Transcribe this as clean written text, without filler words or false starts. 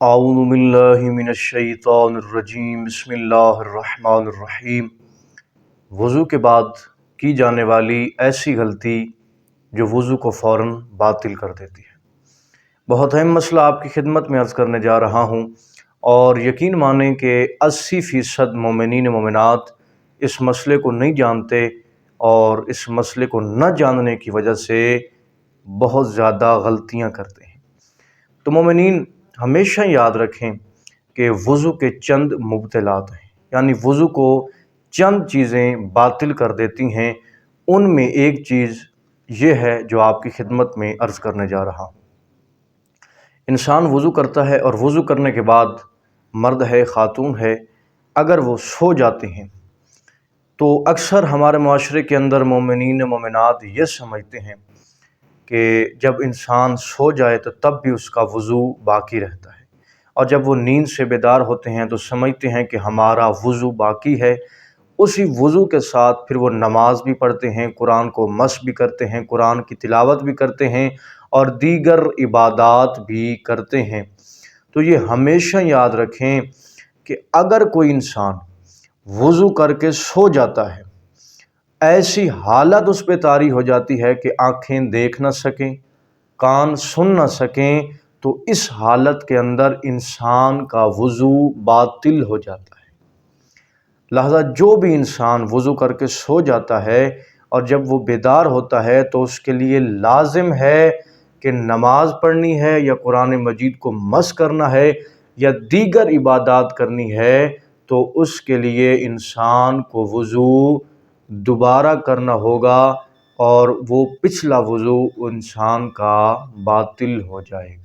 اعوذ باللہ من الشیطان الرجیم، بسم اللہ الرحمن الرحیم۔ وضو کے بعد کی جانے والی ایسی غلطی جو وضو کو فوراً باطل کر دیتی ہے۔ بہت اہم مسئلہ آپ کی خدمت میں عرض کرنے جا رہا ہوں، اور یقین مانیں کہ 80% مومنین مومنات اس مسئلے کو نہیں جانتے، اور اس مسئلے کو نہ جاننے کی وجہ سے بہت زیادہ غلطیاں کرتے ہیں۔ تو مومنین ہمیشہ یاد رکھیں کہ وضو کے چند مبطلات ہیں، یعنی وضو کو چند چیزیں باطل کر دیتی ہیں۔ ان میں ایک چیز یہ ہے جو آپ کی خدمت میں عرض کرنے جا رہا ہوں۔ انسان وضو کرتا ہے، اور وضو کرنے کے بعد مرد ہے خاتون ہے، اگر وہ سو جاتے ہیں تو اکثر ہمارے معاشرے کے اندر مومنین مومنات یہ سمجھتے ہیں کہ جب انسان سو جائے تو تب بھی اس کا وضو باقی رہتا ہے، اور جب وہ نیند سے بیدار ہوتے ہیں تو سمجھتے ہیں کہ ہمارا وضو باقی ہے۔ اسی وضو کے ساتھ پھر وہ نماز بھی پڑھتے ہیں، قرآن کو مس بھی کرتے ہیں، قرآن کی تلاوت بھی کرتے ہیں، اور دیگر عبادات بھی کرتے ہیں۔ تو یہ ہمیشہ یاد رکھیں کہ اگر کوئی انسان وضو کر کے سو جاتا ہے، ایسی حالت اس پہ طاری ہو جاتی ہے کہ آنکھیں دیکھ نہ سکیں، کان سن نہ سکیں، تو اس حالت کے اندر انسان کا وضو باطل ہو جاتا ہے۔ لہذا جو بھی انسان وضو کر کے سو جاتا ہے اور جب وہ بیدار ہوتا ہے تو اس کے لیے لازم ہے کہ نماز پڑھنی ہے، یا قرآن مجید کو مس کرنا ہے، یا دیگر عبادات کرنی ہے، تو اس کے لیے انسان کو وضو دوبارہ کرنا ہوگا، اور وہ پچھلا وضو انسان کا باطل ہو جائے گا۔